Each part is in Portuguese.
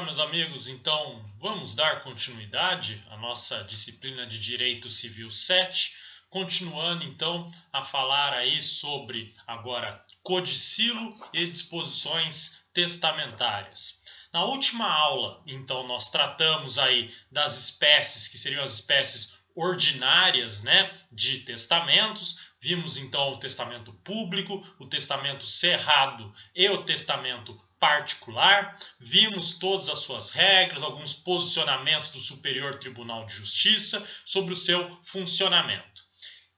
meus amigos, então vamos dar continuidade à nossa disciplina de Direito Civil 7, continuando então a falar aí sobre agora codicilo e disposições testamentárias. Na última aula, então, nós tratamos aí das espécies, que seriam as espécies ordinárias, né, de testamentos. Vimos então o testamento público, o testamento cerrado e o testamento particular. Vimos todas as suas regras, alguns posicionamentos do Superior Tribunal de Justiça sobre o seu funcionamento.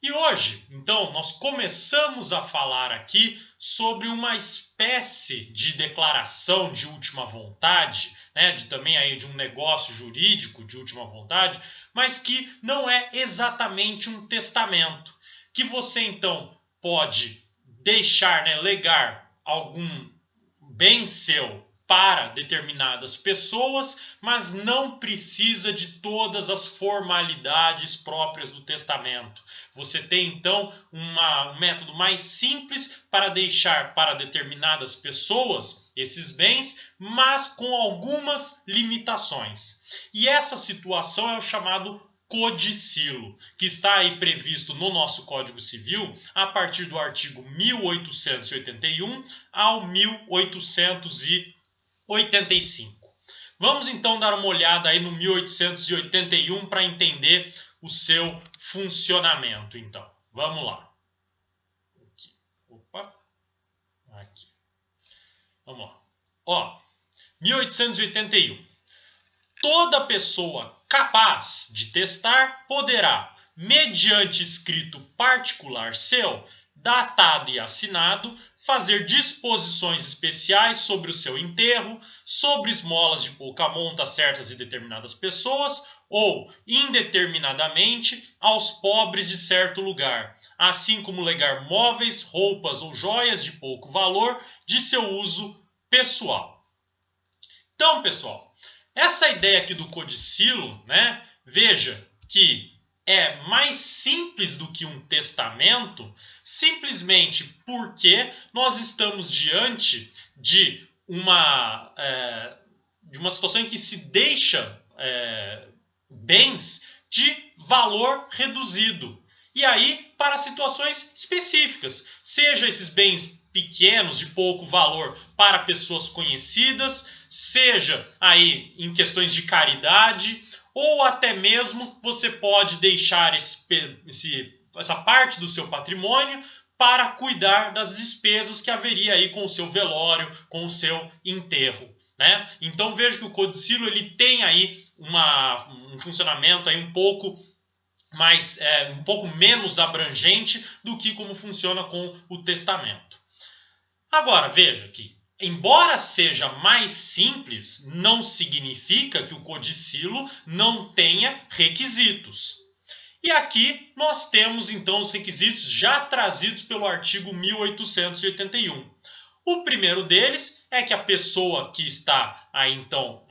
E hoje, então, nós começamos a falar aqui sobre uma espécie de declaração de última vontade, né, também aí de um negócio jurídico de última vontade, mas que não é exatamente um testamento, que você então pode deixar, né, legar algum bem seu para determinadas pessoas, mas não precisa de todas as formalidades próprias do testamento. Você tem então um método mais simples para deixar para determinadas pessoas esses bens, mas com algumas limitações. E essa situação é o chamado codicilo, que está aí previsto no nosso Código Civil a partir do artigo 1881 ao 1885. Vamos então dar uma olhada aí no 1881 para entender o seu funcionamento. Então, vamos lá. Aqui. Opa. Aqui. Vamos lá. Ó, 1881. Toda pessoa capaz de testar poderá, mediante escrito particular seu, datado e assinado, fazer disposições especiais sobre o seu enterro, sobre esmolas de pouca monta a certas e determinadas pessoas, ou, indeterminadamente, aos pobres de certo lugar, assim como legar móveis, roupas ou joias de pouco valor de seu uso pessoal. Então, pessoal, essa ideia aqui do codicilo, né? Veja que é mais simples do que um testamento, simplesmente porque nós estamos diante de uma situação em que se deixa bens de valor reduzido. E aí, para situações específicas, seja esses bens pequenos, de pouco valor, para pessoas conhecidas, seja aí em questões de caridade, ou até mesmo você pode deixar essa parte do seu patrimônio para cuidar das despesas que haveria aí com o seu velório, com o seu enterro, né? Então veja que o codicilo ele tem aí um funcionamento aí um pouco um pouco menos abrangente do que como funciona com o testamento. Agora veja que, embora seja mais simples, não significa que o codicilo não tenha requisitos. E aqui nós temos então os requisitos já trazidos pelo artigo 1881. O primeiro deles é que a pessoa que está aí então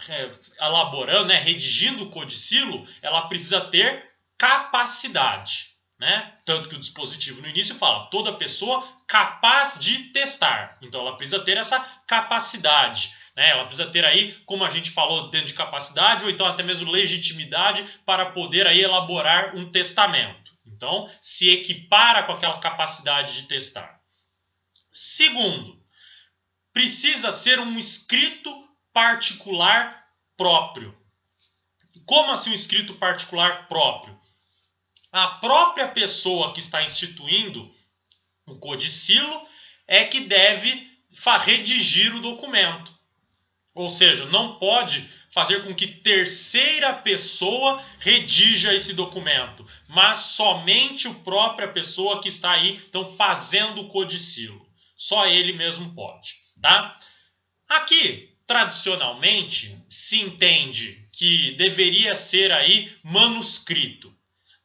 elaborando, né, redigindo o codicilo, ela precisa ter capacidade, né? Tanto que o dispositivo no início fala toda pessoa capaz de testar. Então ela precisa ter essa capacidade, né? Ela precisa ter aí, como a gente falou, dentro de capacidade ou então até mesmo legitimidade para poder aí elaborar um testamento. Então se equipara com aquela capacidade de testar. Segundo, precisa ser um escrito particular próprio. Como assim um escrito particular próprio? A própria pessoa que está instituindo o codicilo é que deve redigir o documento. Ou seja, não pode fazer com que terceira pessoa redija esse documento, mas somente a própria pessoa que está aí então fazendo o codicilo. Só ele mesmo pode, tá? Aqui, tradicionalmente, se entende que deveria ser aí manuscrito.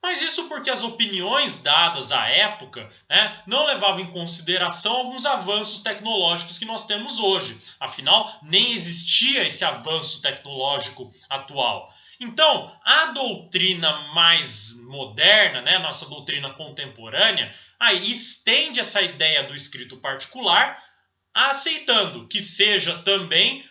Mas isso porque as opiniões dadas à época, né, não levavam em consideração alguns avanços tecnológicos que nós temos hoje. Afinal, nem existia esse avanço tecnológico atual. Então, a doutrina mais moderna, né, nossa doutrina contemporânea, aí estende essa ideia do escrito particular aceitando que seja também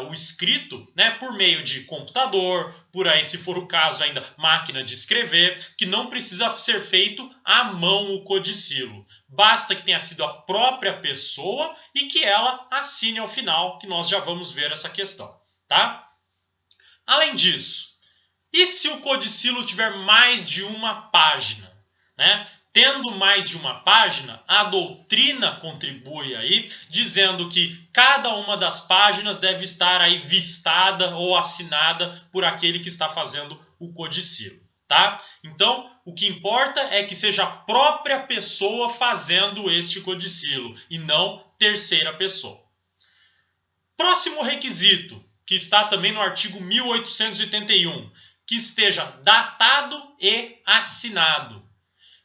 o escrito, né, por meio de computador, por aí, se for o caso ainda, máquina de escrever, que não precisa ser feito à mão o codicilo. Basta que tenha sido a própria pessoa e que ela assine ao final, que nós já vamos ver essa questão, tá? Além disso, e se o codicilo tiver mais de uma página, né? Tendo mais de uma página, a doutrina contribui aí, dizendo que cada uma das páginas deve estar aí vistada ou assinada por aquele que está fazendo o codicilo, tá? Então, o que importa é que seja a própria pessoa fazendo este codicilo e não terceira pessoa. Próximo requisito, que está também no artigo 1881, que esteja datado e assinado.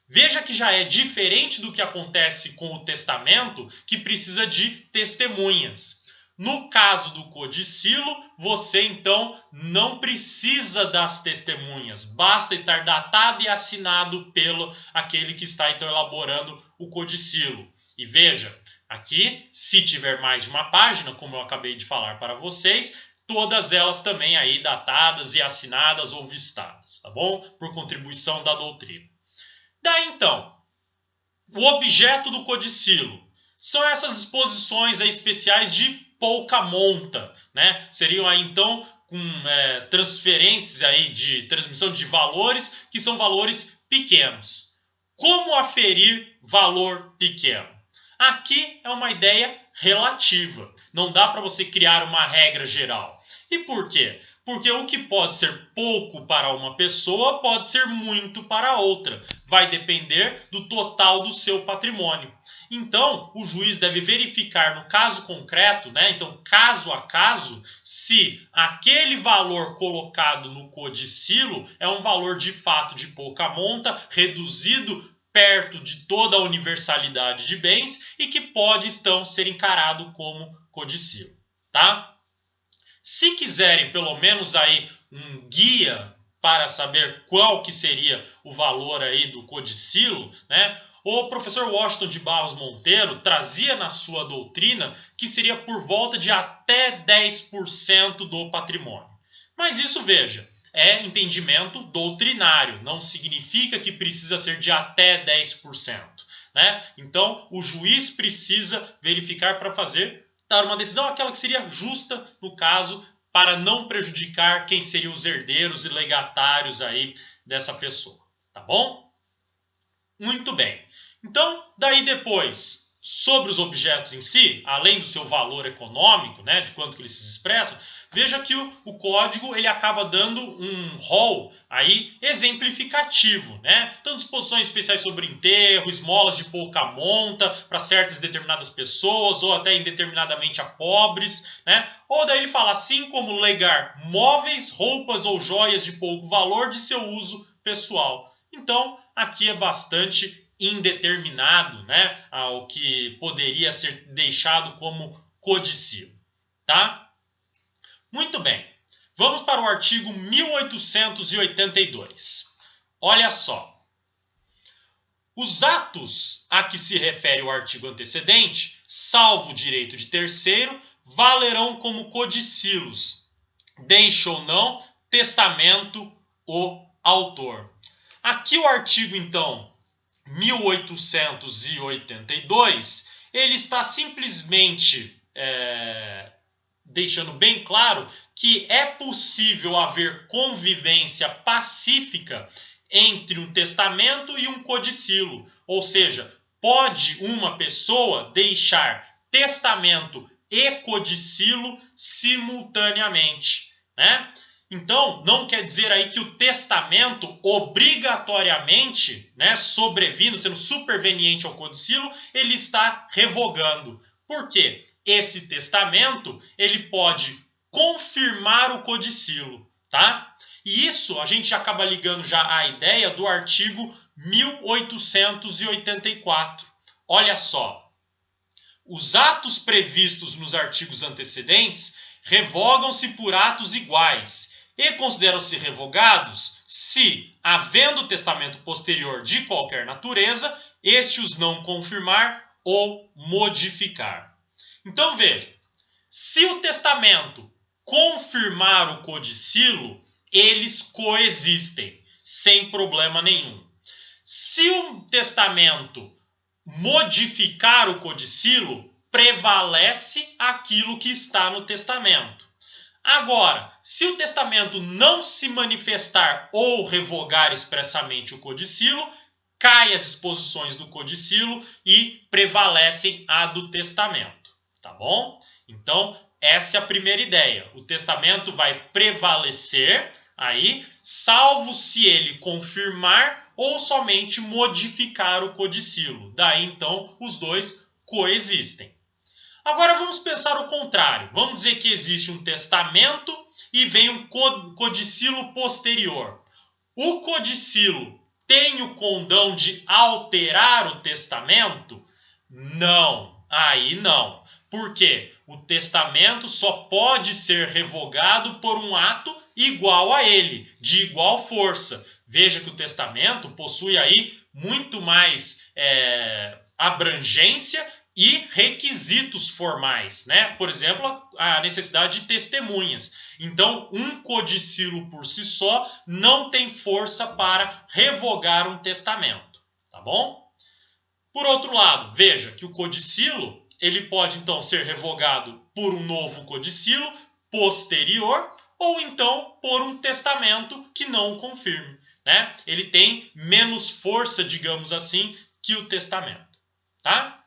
Veja que já é diferente do que acontece com o testamento, que precisa de testemunhas. No caso do codicilo, você então não precisa das testemunhas, basta estar datado e assinado pelo aquele que está então elaborando o codicilo. E veja, aqui, se tiver mais de uma página, como eu acabei de falar para vocês, todas elas também aí datadas e assinadas ou vistadas, tá bom? Por contribuição da doutrina. Daí então, o objeto do codicilo são essas exposições aí especiais de pouca monta, né? Seriam aí então com transferências aí de transmissão de valores que são valores pequenos. Como aferir valor pequeno? Aqui é uma ideia relativa. Não dá para você criar uma regra geral. E por quê? Porque o que pode ser pouco para uma pessoa pode ser muito para outra. Vai depender do total do seu patrimônio. Então, o juiz deve verificar no caso concreto, né? Então, caso a caso, se aquele valor colocado no codicilo é um valor de fato de pouca monta, reduzido perto de toda a universalidade de bens e que pode então ser encarado como codicilo, tá? Se quiserem pelo menos aí um guia para saber qual que seria o valor aí do codicilo, né? O professor Washington de Barros Monteiro trazia na sua doutrina que seria por volta de até 10% do patrimônio. Mas isso, veja, é entendimento doutrinário, não significa que precisa ser de até 10%. Né? Então, o juiz precisa verificar para dar uma decisão, aquela que seria justa no caso, para não prejudicar quem seriam os herdeiros e legatários aí dessa pessoa, tá bom? Muito bem. Então, daí depois, sobre os objetos em si, além do seu valor econômico, né, de quanto que eles se expressam, veja que o código ele acaba dando um rol aí exemplificativo, né? Então, disposições especiais sobre enterro, esmolas de pouca monta para certas determinadas pessoas ou até indeterminadamente a pobres, né? Ou daí ele fala assim como legar móveis, roupas ou joias de pouco valor de seu uso pessoal. Então, aqui é bastante indeterminado, né, ao que poderia ser deixado como codicilo, tá? Muito bem, vamos para o artigo 1882. Olha só. Os atos a que se refere o artigo antecedente, salvo o direito de terceiro, valerão como codicilos, deixa ou não testamento o autor. Aqui o artigo, então, 1882, ele está simplesmente deixando bem claro que é possível haver convivência pacífica entre um testamento e um codicilo. Ou seja, pode uma pessoa deixar testamento e codicilo simultaneamente, né? Então, não quer dizer aí que o testamento obrigatoriamente, né, sobrevindo, sendo superveniente ao codicilo, ele está revogando. Por quê? Esse testamento, ele pode confirmar o codicilo, tá? E isso a gente acaba ligando já à ideia do artigo 1884. Olha só, os atos previstos nos artigos antecedentes revogam-se por atos iguais e consideram-se revogados se, havendo testamento posterior de qualquer natureza, este os não confirmar ou modificar. Então veja, se o testamento confirmar o codicilo, eles coexistem, sem problema nenhum. Se o testamento modificar o codicilo, prevalece aquilo que está no testamento. Agora, se o testamento não se manifestar ou revogar expressamente o codicilo, cai as disposições do codicilo e prevalecem a do testamento, tá bom? Então, essa é a primeira ideia. O testamento vai prevalecer aí, salvo se ele confirmar ou somente modificar o codicilo. Daí, então, os dois coexistem. Agora vamos pensar o contrário. Vamos dizer que existe um testamento e vem um codicilo posterior. O codicilo tem o condão de alterar o testamento? Não, aí não. Por quê? O testamento só pode ser revogado por um ato igual a ele, de igual força. Veja que o testamento possui aí muito mais abrangência e requisitos formais, né? Por exemplo, a necessidade de testemunhas. Então, um codicilo por si só não tem força para revogar um testamento, tá bom? Por outro lado, veja que o codicilo, ele pode então ser revogado por um novo codicilo posterior ou então por um testamento que não o confirme, né? Ele tem menos força, digamos assim, que o testamento, tá?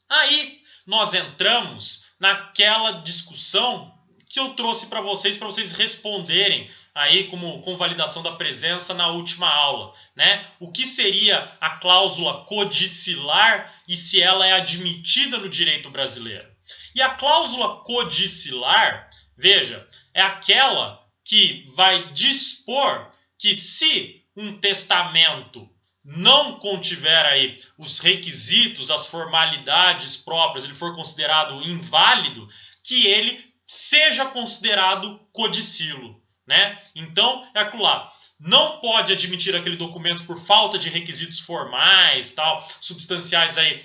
Aí nós entramos naquela discussão que eu trouxe para vocês responderem aí com validação da presença na última aula, né? O que seria a cláusula codicilar e se ela é admitida no direito brasileiro? E a cláusula codicilar, veja, é aquela que vai dispor que se um testamento não contiver aí os requisitos, as formalidades próprias, ele for considerado inválido, que ele seja considerado codicilo, né? Então, é aquilo lá. Não pode admitir aquele documento por falta de requisitos formais, tal, substanciais aí,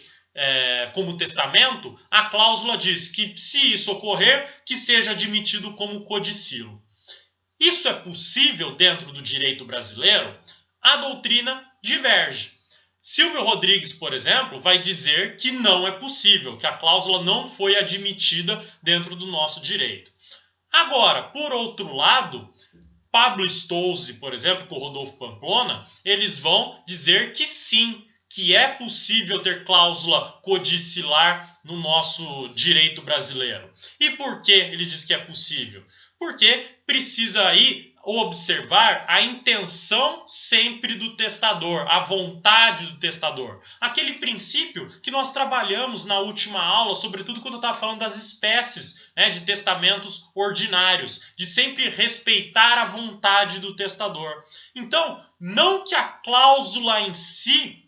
como testamento. A cláusula diz que, se isso ocorrer, que seja admitido como codicilo. Isso é possível dentro do direito brasileiro? A doutrina diverge. Silvio Rodrigues, por exemplo, vai dizer que não é possível, que a cláusula não foi admitida dentro do nosso direito. Agora, por outro lado, Pablo Stolze, por exemplo, com o Rodolfo Pamplona, eles vão dizer que sim, que é possível ter cláusula codicilar no nosso direito brasileiro. E por que ele diz que é possível? Porque precisa aí observar a intenção sempre do testador, a vontade do testador. Aquele princípio que nós trabalhamos na última aula, sobretudo quando eu estava falando das espécies, né, de testamentos ordinários, de sempre respeitar a vontade do testador. Então, não que a cláusula em si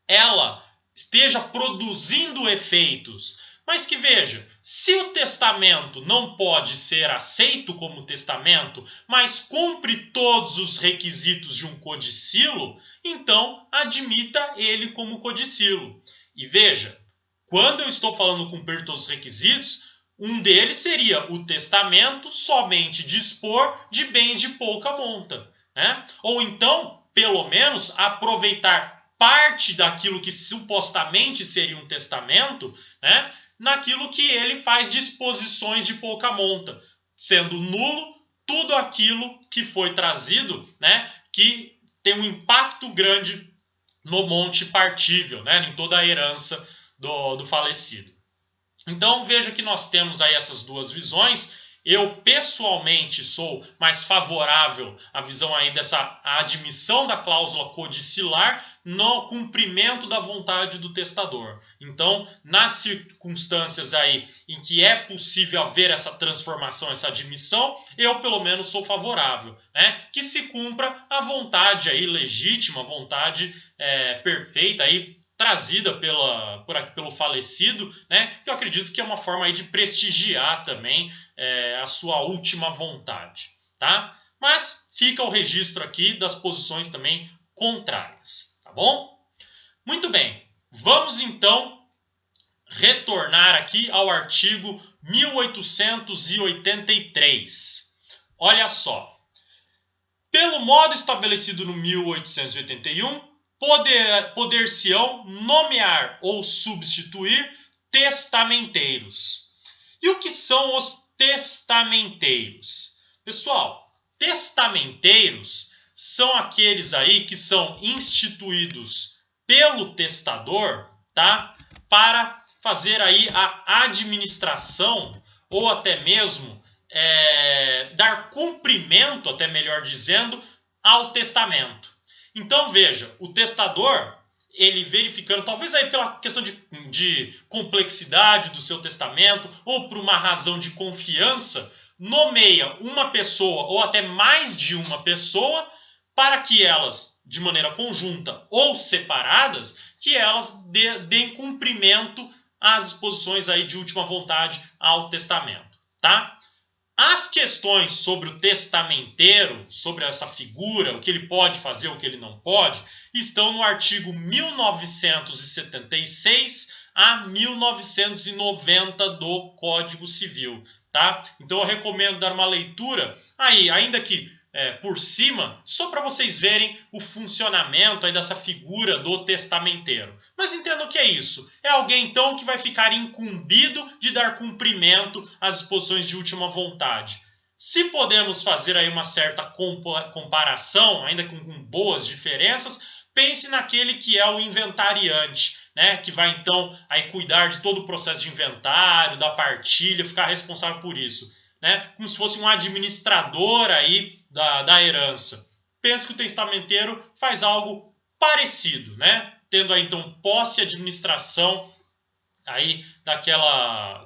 ela esteja produzindo efeitos, mas que veja, se o testamento não pode ser aceito como testamento, mas cumpre todos os requisitos de um codicilo, então admita ele como codicilo. E veja, quando eu estou falando cumprir todos os requisitos, um deles seria o testamento somente dispor de bens de pouca monta, né? Ou então, pelo menos, aproveitar parte daquilo que supostamente seria um testamento, né, naquilo que ele faz disposições de pouca monta, sendo nulo tudo aquilo que foi trazido, né, que tem um impacto grande no monte partível, né, em toda a herança do falecido. Então veja que nós temos aí essas duas visões. Eu pessoalmente sou mais favorável à visão aí dessa admissão da cláusula codicilar no cumprimento da vontade do testador. Então, nas circunstâncias aí em que é possível haver essa transformação, essa admissão, eu pelo menos sou favorável, né? Que se cumpra a vontade aí legítima, a vontade perfeita aí trazida pelo falecido, né? Que eu acredito que é uma forma aí de prestigiar também a sua última vontade, tá? Mas fica o registro aqui das posições também contrárias, tá bom? Muito bem, vamos então retornar aqui ao artigo 1883. Olha só. Pelo modo estabelecido no 1881, poder-se-ão nomear ou substituir testamenteiros. E o que são os testamenteiros? Pessoal, testamenteiros são aqueles aí que são instituídos pelo testador, tá? Para fazer aí a administração ou até mesmo dar cumprimento, até melhor dizendo, ao testamento. Então veja, o testador, ele verificando, talvez aí pela questão de complexidade do seu testamento ou por uma razão de confiança, nomeia uma pessoa ou até mais de uma pessoa para que elas, de maneira conjunta ou separadas, que elas deem cumprimento às disposições aí de última vontade ao testamento, tá? As questões sobre o testamenteiro, sobre essa figura, o que ele pode fazer, o que ele não pode, estão no artigo 1976 a 1990 do Código Civil, tá? Então eu recomendo dar uma leitura aí, ainda que por cima, só para vocês verem o funcionamento aí dessa figura do testamenteiro. Mas entendam o que é isso. É alguém, então, que vai ficar incumbido de dar cumprimento às disposições de última vontade. Se podemos fazer aí uma certa comparação, ainda com boas diferenças, pense naquele que é o inventariante, né? Que vai, então, aí cuidar de todo o processo de inventário, da partilha, ficar responsável por isso. Né? Como se fosse um administrador aí da herança. Penso que o testamenteiro faz algo parecido, né? Tendo aí então posse e administração aí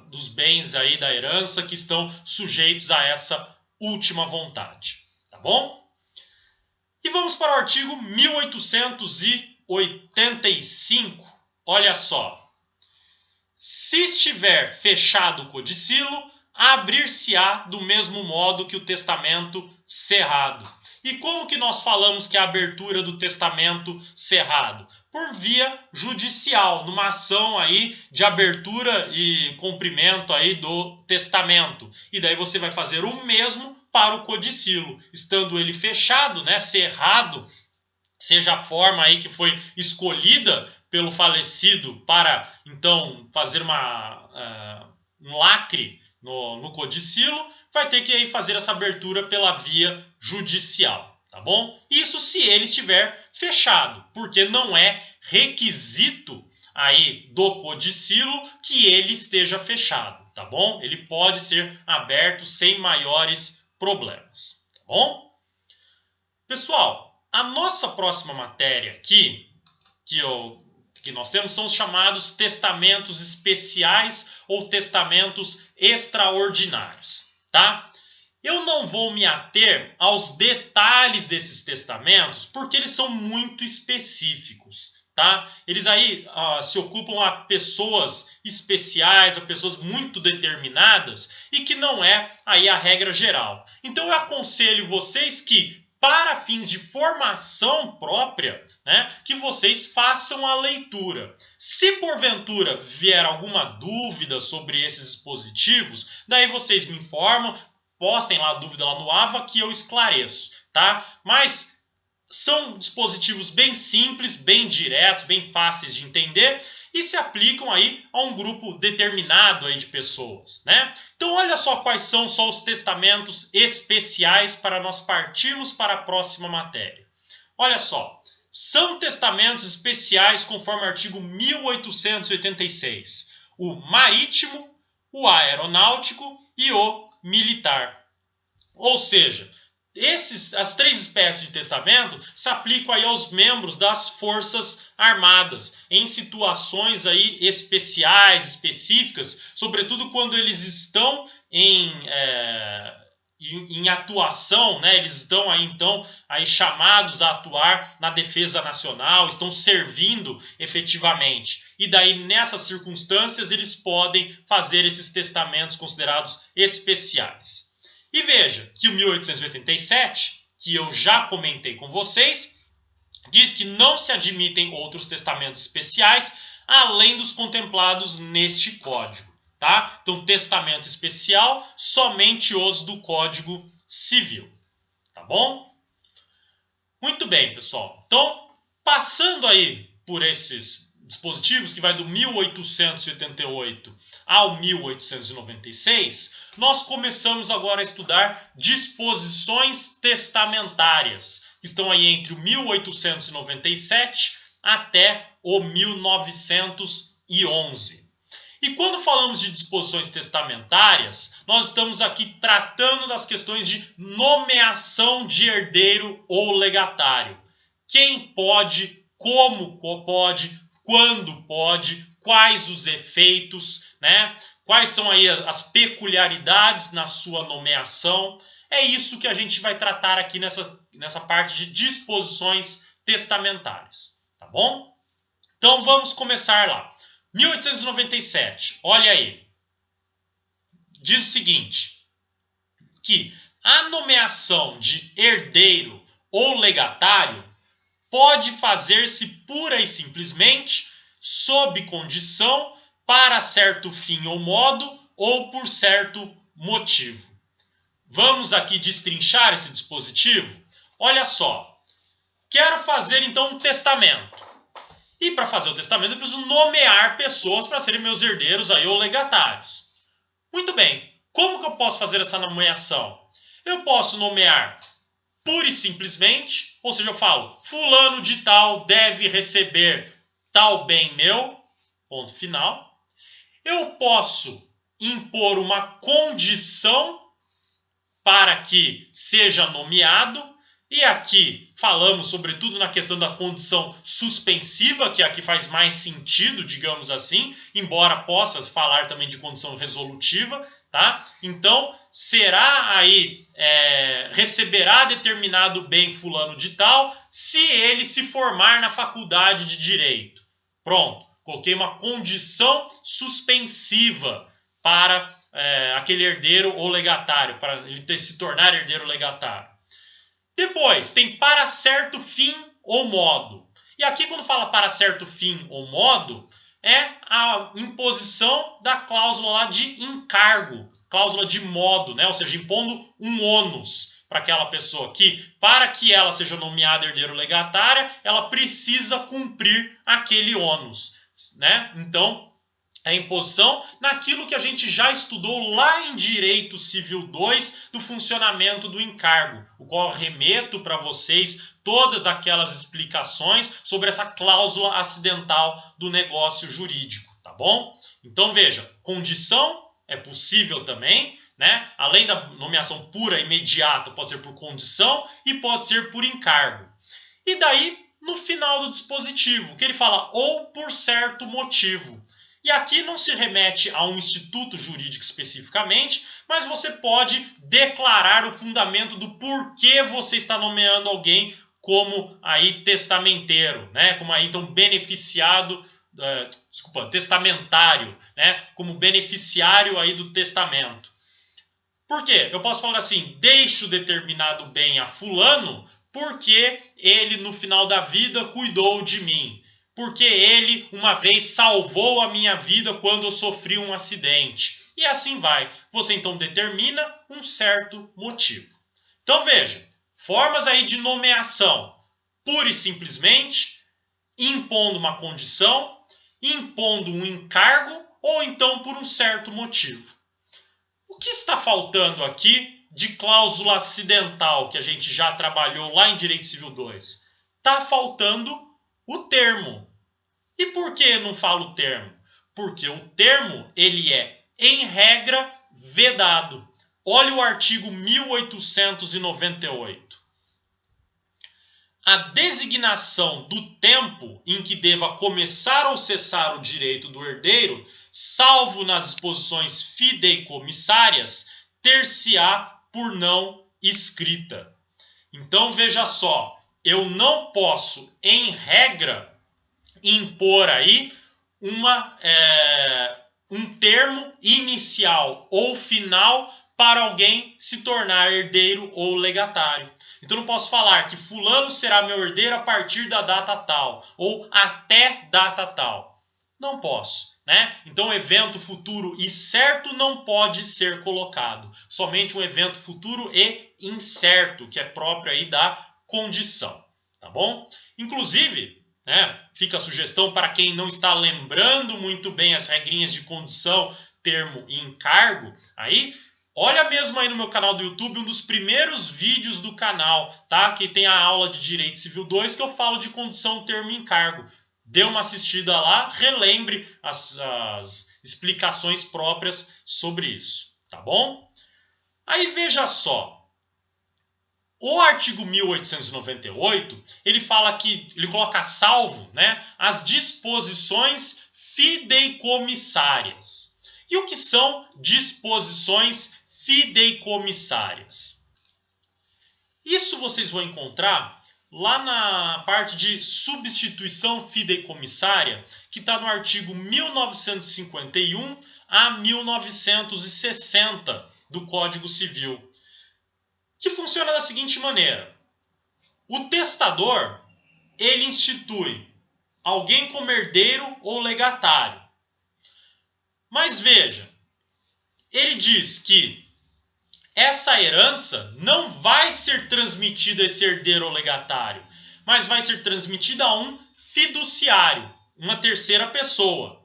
dos bens aí da herança que estão sujeitos a essa última vontade, tá bom? E vamos para o artigo 1885. Olha só. Se estiver fechado o codicilo, abrir-se-á do mesmo modo que o testamento cerrado. E como que nós falamos que é a abertura do testamento cerrado? Por via judicial, numa ação aí de abertura e cumprimento aí do testamento. E daí você vai fazer o mesmo para o codicilo, estando ele fechado, né, cerrado, seja a forma aí que foi escolhida pelo falecido para, então, fazer um lacre no codicilo, vai ter que aí fazer essa abertura pela via judicial, tá bom? Isso se ele estiver fechado, porque não é requisito aí do codicilo que ele esteja fechado, tá bom? Ele pode ser aberto sem maiores problemas, tá bom? Pessoal, a nossa próxima matéria aqui, que nós temos, são os chamados testamentos especiais ou testamentos extraordinários, tá? Eu não vou me ater aos detalhes desses testamentos, porque eles são muito específicos, tá? Eles aí se ocupam a pessoas especiais, a pessoas muito determinadas e que não é aí a regra geral. Então eu aconselho vocês que, para fins de formação própria, né, que vocês façam a leitura. Se porventura vier alguma dúvida sobre esses dispositivos, daí vocês me informam, postem lá a dúvida lá no AVA que eu esclareço, tá? Mas são dispositivos bem simples, bem diretos, bem fáceis de entender e se aplicam aí a um grupo determinado aí de pessoas, né? Então olha só quais são só os testamentos especiais para nós partirmos para a próxima matéria. Olha só, são testamentos especiais conforme o artigo 1886, o marítimo, o aeronáutico e o militar. Ou seja, as três espécies de testamento se aplicam aí aos membros das Forças Armadas, em situações aí especiais, específicas, sobretudo quando eles estão em atuação, né? Eles estão aí então aí chamados a atuar na defesa nacional, estão servindo efetivamente. E daí nessas circunstâncias eles podem fazer esses testamentos considerados especiais. E veja que o 1887, que eu já comentei com vocês, diz que não se admitem outros testamentos especiais além dos contemplados neste código, tá? Então, testamento especial, somente os do Código Civil, tá bom? Muito bem, pessoal. Então, passando aí por esses dispositivos, que vai do 1888 ao 1896, nós começamos agora a estudar disposições testamentárias, que estão aí entre o 1897 até o 1911. E quando falamos de disposições testamentárias, nós estamos aqui tratando das questões de nomeação de herdeiro ou legatário. Quem pode, como pode, quando pode, quais os efeitos, né? Quais são aí as peculiaridades na sua nomeação. É isso que a gente vai tratar aqui nessa parte de disposições testamentárias, tá bom? Então vamos começar lá. 1897, olha aí, diz o seguinte, que a nomeação de herdeiro ou legatário pode fazer-se pura e simplesmente sob condição, para certo fim ou modo, ou por certo motivo. Vamos aqui destrinchar esse dispositivo? Olha só, quero fazer então um testamento. E para fazer o testamento eu preciso nomear pessoas para serem meus herdeiros aí, ou legatários. Muito bem, como que eu posso fazer essa nomeação? Eu posso nomear pura e simplesmente, ou seja, eu falo, fulano de tal deve receber tal bem meu, ponto final. Eu posso impor uma condição para que seja nomeado, e aqui falamos sobretudo na questão da condição suspensiva, que aqui faz mais sentido, digamos assim, embora possa falar também de condição resolutiva, tá? Então, será aí, receberá determinado bem fulano de tal, se ele se formar na faculdade de direito. Pronto, coloquei uma condição suspensiva para aquele herdeiro ou legatário, para ele se tornar herdeiro legatário. Depois, tem para certo fim ou modo. E aqui, quando fala para certo fim ou modo, é a imposição da cláusula lá de encargo, cláusula de modo, né? Ou seja, impondo um ônus para aquela pessoa que, para que ela seja nomeada herdeiro legatária, ela precisa cumprir aquele ônus, né? Então, a imposição naquilo que a gente já estudou lá em Direito Civil 2 do funcionamento do encargo, o qual eu remeto para vocês todas aquelas explicações sobre essa cláusula acidental do negócio jurídico, tá bom? Então veja, condição é possível também, né? Além da nomeação pura imediata, pode ser por condição e pode ser por encargo. E daí, no final do dispositivo, que ele fala ou por certo motivo. E aqui não se remete a um instituto jurídico especificamente, mas você pode declarar o fundamento do porquê você está nomeando alguém como aí testamenteiro, né? Como aí então beneficiado, testamentário, né? Como beneficiário aí do testamento. Por quê? Eu posso falar assim, deixo determinado bem a fulano porque ele no final da vida cuidou de mim. Porque ele uma vez salvou a minha vida quando eu sofri um acidente. E assim vai. Você então determina um certo motivo. Então veja, formas aí de nomeação. Pura e simplesmente, impondo uma condição, impondo um encargo ou então por um certo motivo. O que está faltando aqui de cláusula acidental que a gente já trabalhou lá em Direito Civil 2? Está faltando o termo. E por que não falo o termo? Porque o termo, ele é, em regra, vedado. Olha o artigo 1898. A designação do tempo em que deva começar ou cessar o direito do herdeiro, salvo nas disposições fideicomissárias, ter-se-á por não escrita. Então, veja só, eu não posso, em regra, impor aí um termo inicial ou final para alguém se tornar herdeiro ou legatário. Então eu não posso falar que fulano será meu herdeiro a partir da data tal ou até data tal. Não posso, né? Então, evento futuro e certo não pode ser colocado. Somente um evento futuro e incerto, que é próprio aí da condição, tá bom? Inclusive, né, fica a sugestão para quem não está lembrando muito bem as regrinhas de condição, termo e encargo, aí olha mesmo aí no meu canal do YouTube, um dos primeiros vídeos do canal, tá? Que tem a aula de Direito Civil 2, que eu falo de condição, termo e encargo. Dê uma assistida lá, relembre as explicações próprias sobre isso, tá bom? Aí veja só, o artigo 1898, ele fala que, ele coloca salvo, né, as disposições fideicomissárias. E o que são disposições fideicomissárias? Isso vocês vão encontrar lá na parte de substituição fideicomissária, que está no artigo 1951 a 1960 do Código Civil, que funciona da seguinte maneira. O testador, ele institui alguém como herdeiro ou legatário. Mas veja, ele diz que essa herança não vai ser transmitida a esse herdeiro ou legatário, mas vai ser transmitida a um fiduciário, uma terceira pessoa,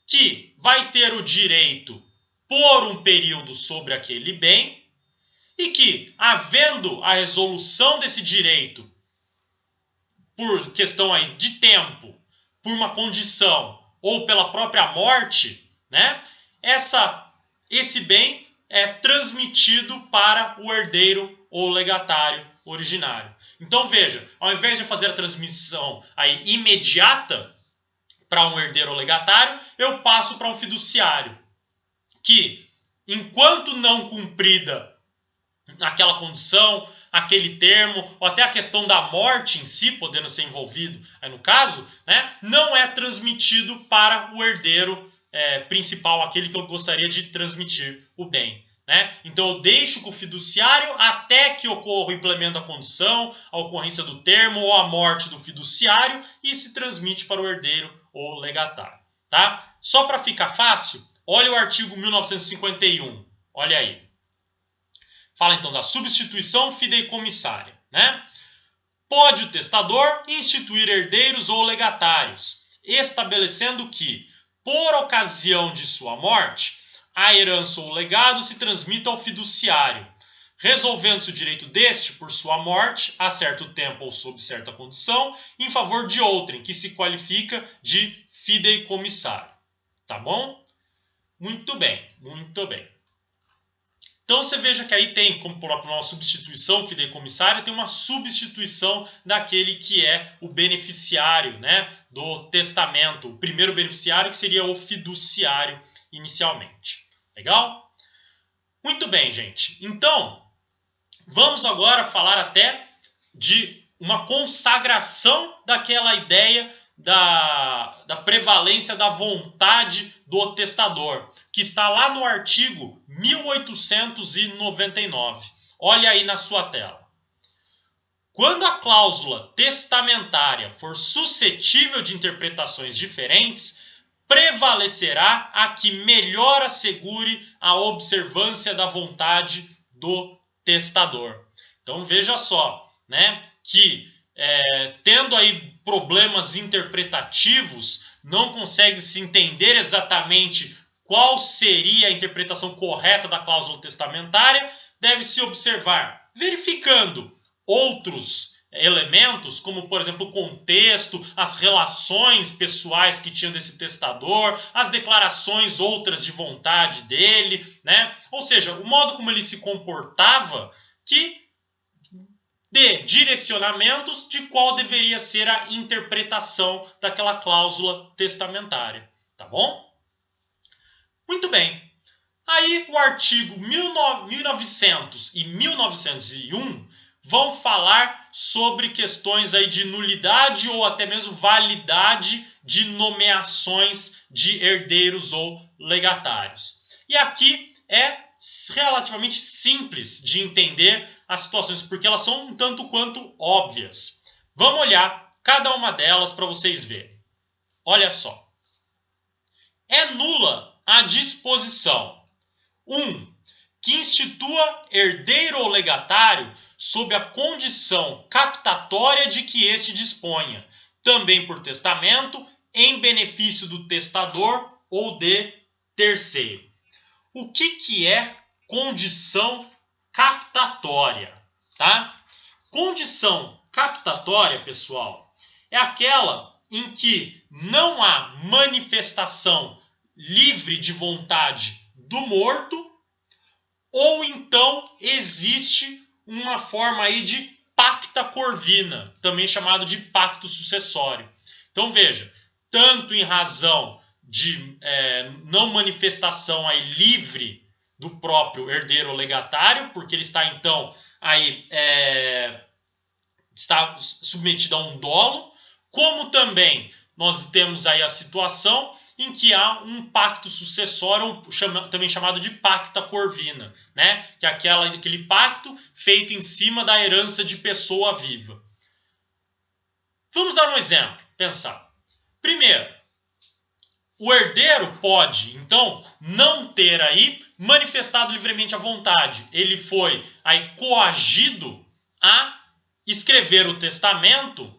que vai ter o direito por um período sobre aquele bem e que, havendo a resolução desse direito por questão aí de tempo, por uma condição ou pela própria morte, né, esse bem é transmitido para o herdeiro ou legatário originário. Então veja, ao invés de fazer a transmissão aí imediata para um herdeiro ou legatário, eu passo para um fiduciário, que enquanto não cumprida aquela condição, aquele termo, ou até a questão da morte em si, podendo ser envolvido aí no caso, né, não é transmitido para o herdeiro principal, aquele que eu gostaria de transmitir o bem. Né? Então eu deixo com o fiduciário até que ocorra o implemento da condição, a ocorrência do termo ou a morte do fiduciário e se transmite para o herdeiro ou legatário. Tá? Só para ficar fácil, olha o artigo 1951. Olha aí. Fala então da substituição fideicomissária. Né? Pode o testador instituir herdeiros ou legatários, estabelecendo que, por ocasião de sua morte, a herança ou legado se transmita ao fiduciário, resolvendo-se o direito deste, por sua morte, a certo tempo ou sob certa condição, em favor de outrem, que se qualifica de fideicomissário. Tá bom? Muito bem, muito bem. Então você veja que aí tem, como próprio nome, substituição fideicomissária, tem uma substituição daquele que é o beneficiário, né, do testamento. O primeiro beneficiário que seria o fiduciário inicialmente. Legal? Muito bem, gente. Então, vamos agora falar até de uma consagração daquela ideia da prevalência da vontade do testador, que está lá no artigo 1899. Olha aí na sua tela. Quando a cláusula testamentária for suscetível de interpretações diferentes, prevalecerá a que melhor assegure a observância da vontade do testador. Então veja só, né, que tendo aí problemas interpretativos, não consegue se entender exatamente qual seria a interpretação correta da cláusula testamentária, deve-se observar, verificando outros elementos, como por exemplo o contexto, as relações pessoais que tinha desse testador, as declarações outras de vontade dele, né? Ou seja, o modo como ele se comportava, que dê direcionamentos de qual deveria ser a interpretação daquela cláusula testamentária, tá bom? Muito bem. Aí o artigo 1900 e 1901 vão falar sobre questões aí de nulidade ou até mesmo validade de nomeações de herdeiros ou legatários. E aqui é relativamente simples de entender as situações, porque elas são um tanto quanto óbvias. Vamos olhar cada uma delas para vocês verem. Olha só. É nula a disposição 1. Que institua herdeiro ou legatário sob a condição captatória de que este disponha, também por testamento, em benefício do testador ou de terceiro. O que é condição captatória? Tá? Condição captatória, pessoal, é aquela em que não há manifestação livre de vontade do morto, ou então existe uma forma aí de pacta corvina, também chamado de pacto sucessório. Então veja, tanto em razão de não manifestação aí livre do próprio herdeiro legatário, porque ele está então aí está submetido a um dolo, como também nós temos aí a situação em que há um pacto sucessório, também chamado de pacta corvina, né? Que é aquele pacto feito em cima da herança de pessoa viva. Vamos dar um exemplo, pensar. Primeiro, o herdeiro pode, então, não ter aí manifestado livremente a vontade. Ele foi aí coagido a escrever o testamento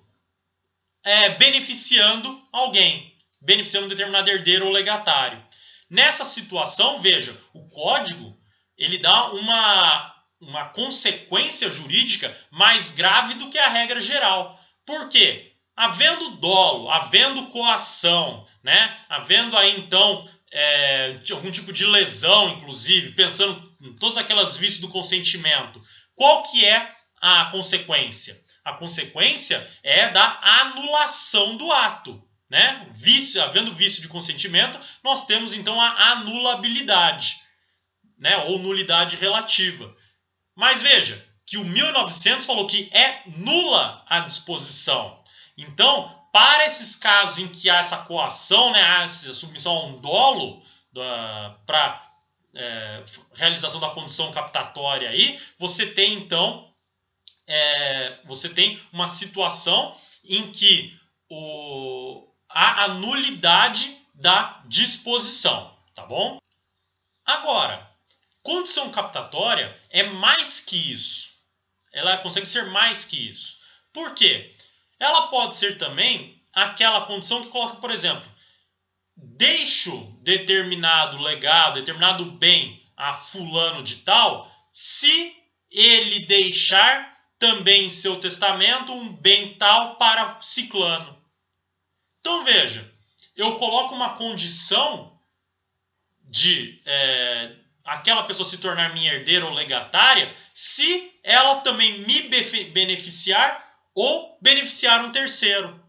beneficiando alguém, beneficiando um determinado herdeiro ou legatário. Nessa situação, veja, o código ele dá uma consequência jurídica mais grave do que a regra geral. Por quê? Havendo dolo, havendo coação, né? Havendo aí então algum tipo de lesão, inclusive, pensando em todas aquelas vícios do consentimento, qual que é a consequência? A consequência é da anulação do ato, né? Havendo vício de consentimento, nós temos então a anulabilidade, né? Ou nulidade relativa. Mas veja que o 1900 falou que é nula a disposição. Então, para esses casos em que há essa coação, né, há essa submissão a um dolo para realização da condição captatória aí, você tem então você tem uma situação em que há a nulidade da disposição, tá bom? Agora, condição captatória é mais que isso. Ela consegue ser mais que isso. Por quê? Ela pode ser também aquela condição que coloca, por exemplo, deixo determinado legado, determinado bem a fulano de tal, se ele deixar também em seu testamento um bem tal para ciclano. Então veja, eu coloco uma condição de aquela pessoa se tornar minha herdeira ou legatária se ela também me beneficiar ou beneficiar um terceiro,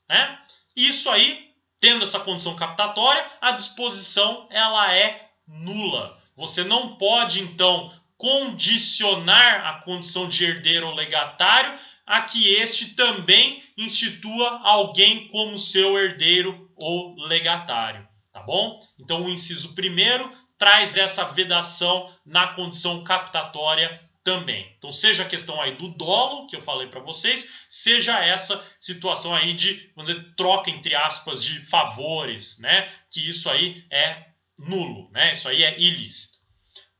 né? Isso aí, tendo essa condição captatória, a disposição ela é nula. Você não pode então condicionar a condição de herdeiro ou legatário a que este também institua alguém como seu herdeiro ou legatário, tá bom? Então o inciso 1º traz essa vedação na condição captatória também. Então seja a questão aí do dolo, que eu falei para vocês, seja essa situação aí de, vamos dizer, troca entre aspas de favores, né? Que isso aí é nulo, né? Isso aí é ilícito.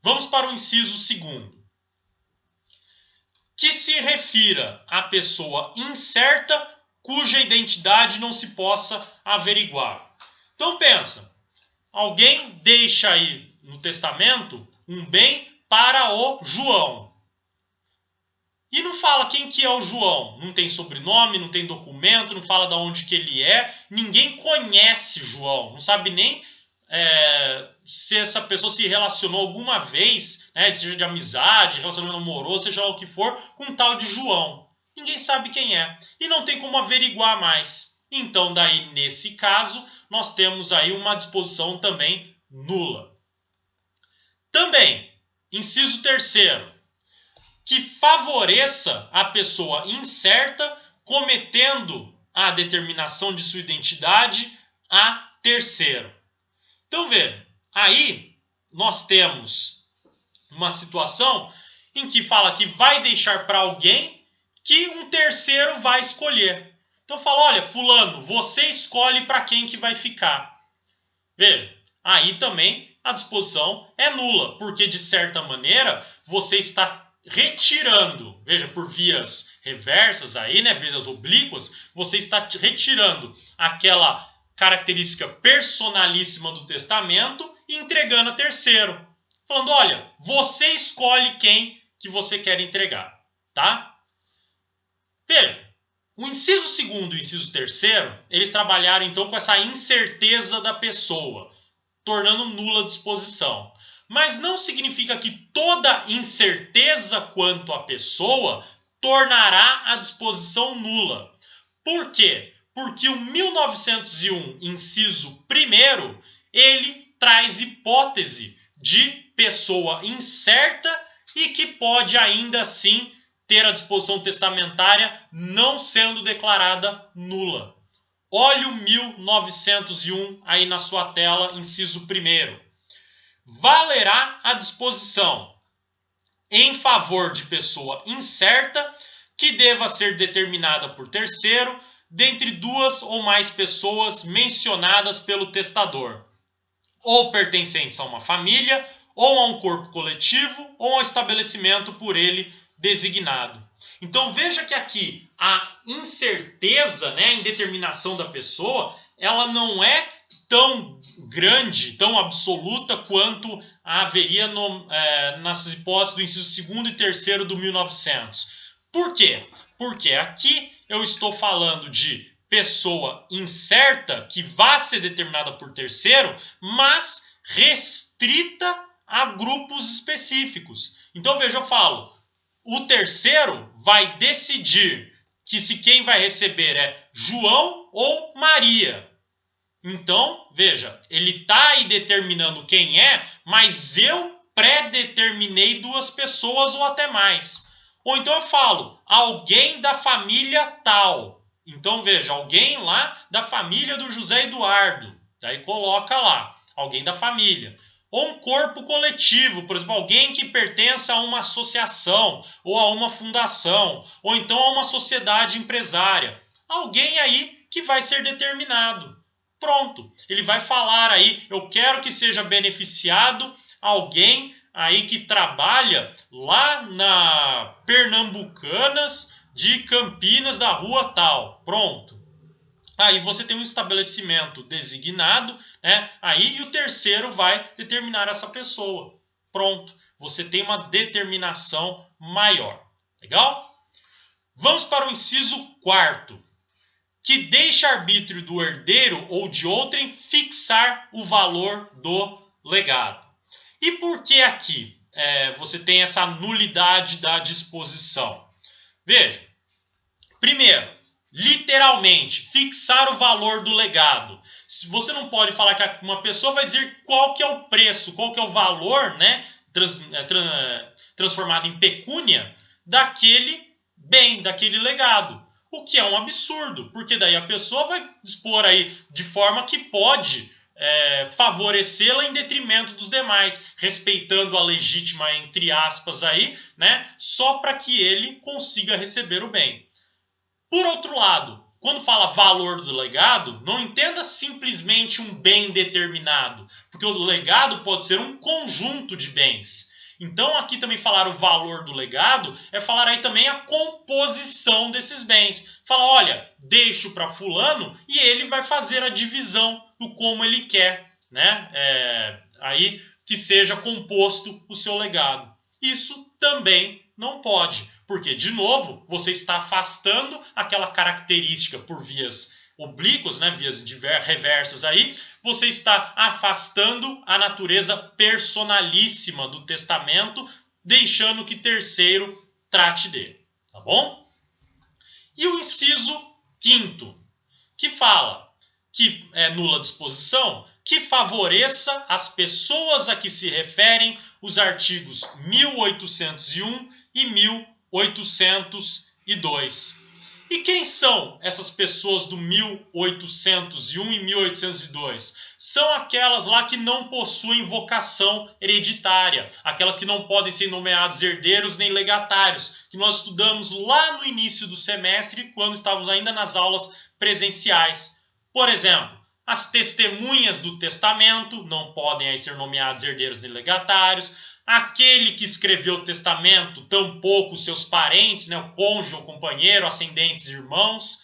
Vamos para o inciso 2º. Que se refira à pessoa incerta cuja identidade não se possa averiguar. Então pensa, alguém deixa aí no testamento um bem para o João. E não fala quem que é o João. Não tem sobrenome, não tem documento, não fala de onde que ele é. Ninguém conhece João. Não sabe nem se essa pessoa se relacionou alguma vez, né, seja de amizade, relacionamento amoroso, seja lá o que for, com um tal de João. Ninguém sabe quem é. E não tem como averiguar mais. Então, daí, nesse caso, nós temos aí uma disposição também nula. Também, inciso 3º, que favoreça a pessoa incerta cometendo a determinação de sua identidade a terceiro. Então, veja, aí nós temos uma situação em que fala que vai deixar para alguém que um terceiro vai escolher. Então fala, olha, fulano, você escolhe para quem que vai ficar. Veja, aí também a disposição é nula, porque de certa maneira você está retirando, veja, por vias reversas aí, né, vias oblíquas, você está retirando aquela característica personalíssima do testamento e entregando a terceiro. Falando, olha, você escolhe quem que você quer entregar, tá? Veja, o inciso segundo e o inciso terceiro, eles trabalharam então com essa incerteza da pessoa, tornando nula a disposição. Mas não significa que toda incerteza quanto à pessoa tornará a disposição nula. Por quê? Porque o 1901, inciso 1º, ele traz hipótese de pessoa incerta e que pode ainda assim ter a disposição testamentária não sendo declarada nula. Olhe o 1901 aí na sua tela, inciso 1º. Valerá a disposição em favor de pessoa incerta que deva ser determinada por terceiro dentre duas ou mais pessoas mencionadas pelo testador, ou pertencentes a uma família, ou a um corpo coletivo, ou ao estabelecimento por ele designado. Então veja que aqui a incerteza, né, a indeterminação da pessoa, ela não é tão grande, tão absoluta quanto haveria nas hipóteses do inciso 2º e 3º do 1900. Por quê? Porque aqui eu estou falando de pessoa incerta que vai ser determinada por terceiro, mas restrita a grupos específicos. Então veja, eu falo, o terceiro vai decidir que se quem vai receber é João ou Maria. Então, veja, ele está aí determinando quem é, mas eu pré-determinei duas pessoas ou até mais. Ou então eu falo, alguém da família tal. Então, veja, alguém lá da família do José Eduardo. Daí coloca lá, alguém da família. Ou um corpo coletivo, por exemplo, alguém que pertença a uma associação, ou a uma fundação, ou então a uma sociedade empresária. Alguém aí que vai ser determinado. Pronto, ele vai falar aí, eu quero que seja beneficiado alguém aí que trabalha lá na Pernambucanas de Campinas da rua tal. Pronto. Aí você tem um estabelecimento designado, né? Aí e o terceiro vai determinar essa pessoa. Pronto, você tem uma determinação maior. Legal? Vamos para o inciso 4º, que deixa arbítrio do herdeiro ou de outrem fixar o valor do legado. E por que aqui você tem essa nulidade da disposição? Veja, primeiro, literalmente, fixar o valor do legado. Você não pode falar que uma pessoa vai dizer qual que é o preço, qual que é o valor, né, transformado em pecúnia daquele bem, daquele legado. O que é um absurdo, porque daí a pessoa vai dispor aí de forma que pode favorecê-la em detrimento dos demais, respeitando a legítima, entre aspas, aí, né, só para que ele consiga receber o bem. Por outro lado, quando fala valor do legado, não entenda simplesmente um bem determinado, porque o legado pode ser um conjunto de bens. Então, aqui também falar o valor do legado é falar aí também a composição desses bens. Fala, olha, deixo para fulano e ele vai fazer a divisão do como ele quer, né? Aí que seja composto o seu legado. Isso também não pode, porque, de novo, você está afastando aquela característica por vias oblíquas, né, vias reversas aí, você está afastando a natureza personalíssima do testamento, deixando que terceiro trate dele, tá bom? E o inciso 5º, que fala que é nula disposição, que favoreça as pessoas a que se referem os artigos 1801 e 1802. E quem são essas pessoas do 1801 e 1802? São aquelas lá que não possuem vocação hereditária, aquelas que não podem ser nomeados herdeiros nem legatários, que nós estudamos lá no início do semestre, quando estávamos ainda nas aulas presenciais. Por exemplo, As testemunhas do testamento não podem aí ser nomeados herdeiros nem legatários. Aquele que escreveu o testamento, tampouco seus parentes, né, o cônjuge, o companheiro, ascendentes, irmãos.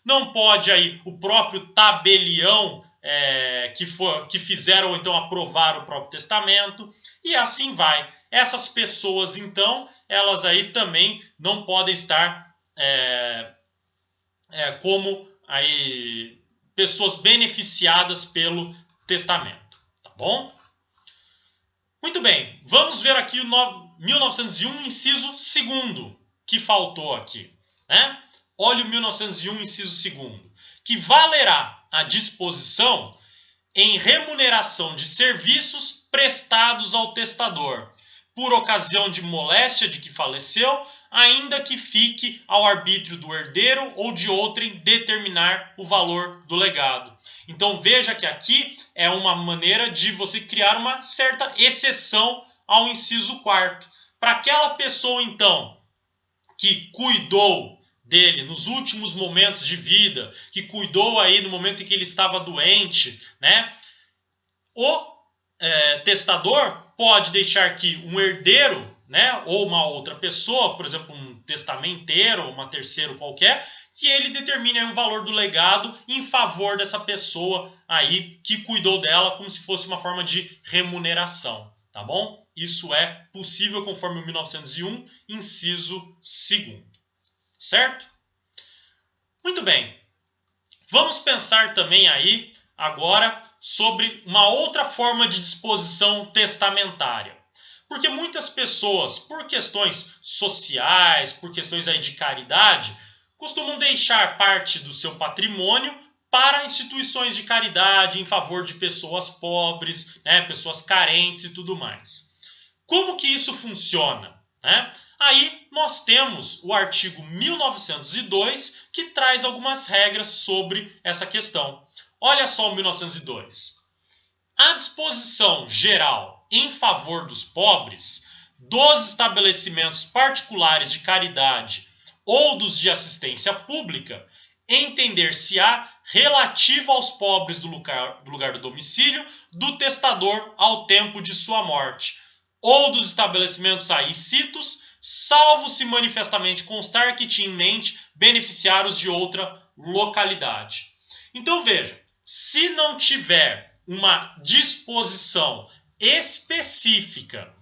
Não pode aí o próprio tabelião que fizeram ou então aprovar o próprio testamento. E assim vai. Essas pessoas, então, elas aí também não podem estar como aí pessoas beneficiadas pelo testamento, tá bom? Muito bem, vamos ver aqui o 1901, inciso 2º, que faltou aqui, né? Olha o 1901, inciso 2º, que valerá a disposição em remuneração de serviços prestados ao testador, por ocasião de moléstia de que faleceu, ainda que fique ao arbítrio do herdeiro ou de outrem determinar o valor do legado. Então veja que aqui é uma maneira de você criar uma certa exceção ao inciso 4º. Para aquela pessoa, então, que cuidou dele nos últimos momentos de vida, que cuidou aí no momento em que ele estava doente, né? O testador pode deixar que um herdeiro, né, ou uma outra pessoa, por exemplo, um testamenteiro, uma terceiro qualquer, que ele determine um valor do legado em favor dessa pessoa aí que cuidou dela, como se fosse uma forma de remuneração, tá bom? Isso é possível conforme o 1901, inciso 2º, certo? Muito bem. Vamos pensar também aí agora sobre uma outra forma de disposição testamentária. Porque muitas pessoas, por questões sociais, por questões aí de caridade, costumam deixar parte do seu patrimônio para instituições de caridade em favor de pessoas pobres, né, pessoas carentes e tudo mais. Como que isso funciona? Né? Aí nós temos o artigo 1902, que traz algumas regras sobre essa questão. Olha só o 1902. A disposição geral em favor dos pobres, dos estabelecimentos particulares de caridade ou dos de assistência pública, entender-se-á relativa aos pobres do lugar do domicílio do testador ao tempo de sua morte, ou dos estabelecimentos aí citos, salvo se manifestamente constar que tinha em mente beneficiar os de outra localidade. Então veja, se não tiver uma disposição específica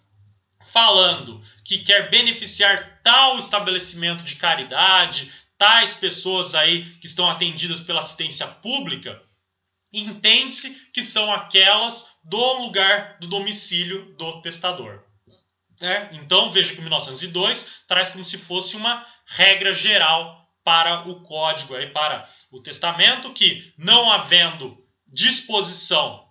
falando que quer beneficiar tal estabelecimento de caridade, tais pessoas aí que estão atendidas pela assistência pública, entende-se que são aquelas do lugar do domicílio do testador. Então, veja que 1902 traz como se fosse uma regra geral para o código, aí, para o testamento, que não havendo disposição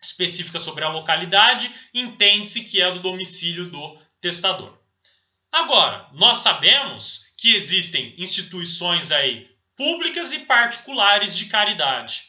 específica sobre a localidade, entende-se que é do domicílio do testador. Agora, nós sabemos que existem instituições aí públicas e particulares de caridade.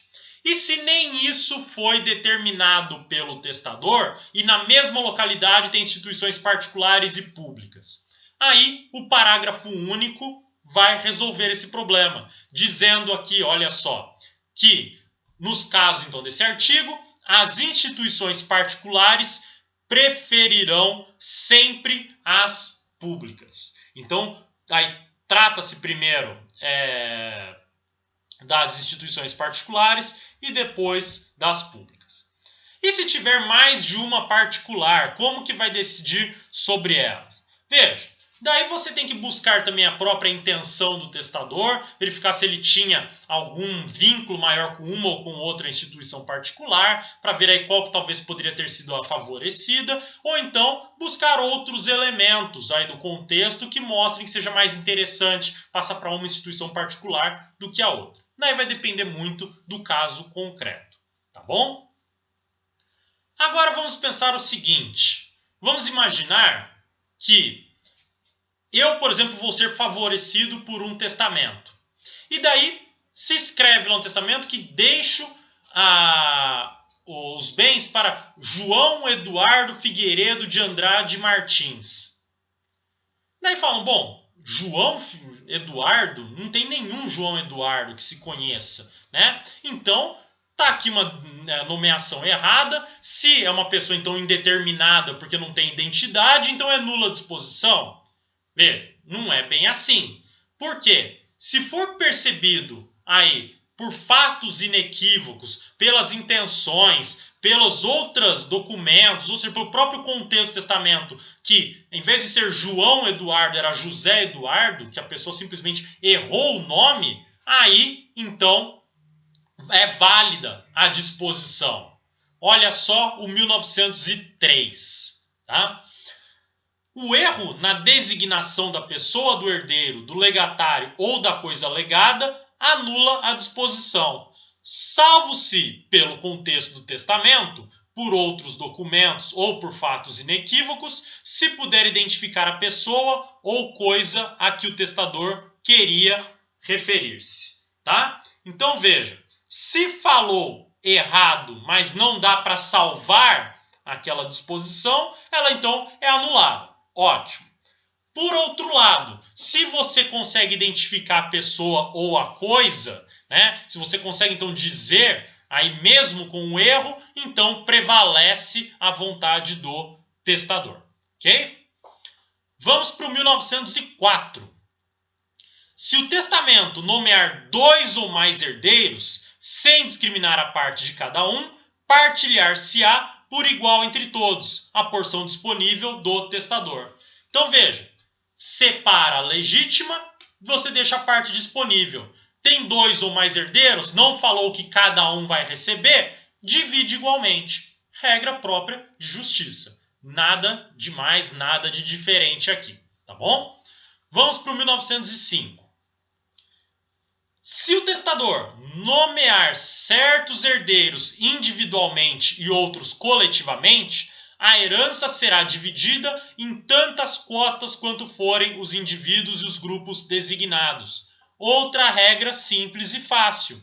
E se nem isso foi determinado pelo testador, e na mesma localidade tem instituições particulares e públicas, aí o parágrafo único vai resolver esse problema, dizendo aqui, olha só, que nos casos então desse artigo, as instituições particulares preferirão sempre as públicas. Então, aí trata-se primeiro das instituições particulares e depois das públicas. E se tiver mais de uma particular, como que vai decidir sobre elas? Veja, daí você tem que buscar também a própria intenção do testador, verificar se ele tinha algum vínculo maior com uma ou com outra instituição particular, para ver aí qual que talvez poderia ter sido a favorecida, ou então buscar outros elementos aí do contexto que mostrem que seja mais interessante passar para uma instituição particular do que a outra. Daí vai depender muito do caso concreto, tá bom? Agora vamos pensar o seguinte, vamos imaginar que eu, por exemplo, vou ser favorecido por um testamento. E daí se escreve lá no testamento que deixo os bens para João Eduardo Figueiredo de Andrade Martins. Daí falam, bom, João Eduardo, não tem nenhum João Eduardo que se conheça, né? Então, Está aqui uma nomeação errada. Se é uma pessoa, então, indeterminada porque não tem identidade, então é nula a disposição. Veja, não é bem assim. Por quê? Se for percebido aí por fatos inequívocos, pelas intenções, pelos outros documentos, ou seja, pelo próprio contexto do testamento, que em vez de ser João Eduardo, era José Eduardo, que a pessoa simplesmente errou o nome, aí, então, é válida a disposição. Olha só o 1903, tá? O erro na designação da pessoa do herdeiro, do legatário ou da coisa legada anula a disposição, salvo se, pelo contexto do testamento, por outros documentos ou por fatos inequívocos, se puder identificar a pessoa ou coisa a que o testador queria referir-se, tá? Então veja, se falou errado, mas não dá para salvar aquela disposição, ela então é anulada. Ótimo. Por outro lado, se você consegue identificar a pessoa ou a coisa, né? Se você consegue então dizer, aí mesmo com o erro, então prevalece a vontade do testador. Ok? Vamos para o 1904. Se o testamento nomear 2 ou mais herdeiros, sem discriminar a parte de cada um, partilhar-se-á por igual entre todos a porção disponível do testador. Então veja, separa a legítima, você deixa a parte disponível. Tem 2 ou mais herdeiros, não falou que cada um vai receber, divide igualmente. Regra própria de justiça. Nada de mais, nada de diferente aqui, tá bom? Vamos para o 1905. Se o testador nomear certos herdeiros individualmente e outros coletivamente, a herança será dividida em tantas quotas quanto forem os indivíduos e os grupos designados. Outra regra simples e fácil.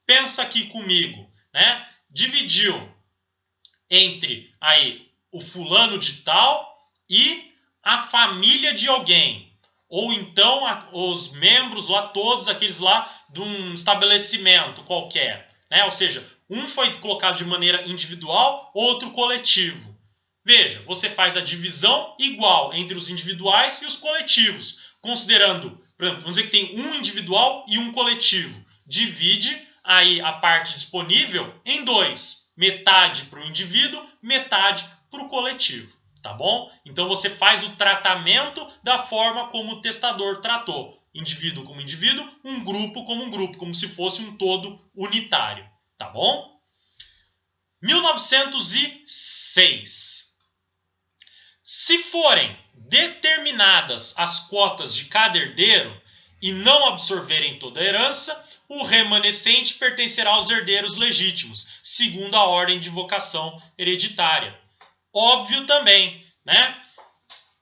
Pensa aqui comigo, né? Dividiu entre aí o fulano de tal e a família de alguém. Ou então os membros lá, todos aqueles lá de um estabelecimento qualquer, né? Ou seja, um foi colocado de maneira individual, outro coletivo. Veja, você faz a divisão igual entre os individuais e os coletivos, considerando, por exemplo, vamos dizer que tem um individual e um coletivo. Divide aí a parte disponível em 2, metade para o indivíduo, metade para o coletivo. Tá bom? Então você faz o tratamento da forma como o testador tratou. Indivíduo como indivíduo, um grupo como um grupo, como se fosse um todo unitário. Tá bom? 1906. Se forem determinadas as cotas de cada herdeiro e não absorverem toda a herança, o remanescente pertencerá aos herdeiros legítimos, segundo a ordem de vocação hereditária. Óbvio também, né?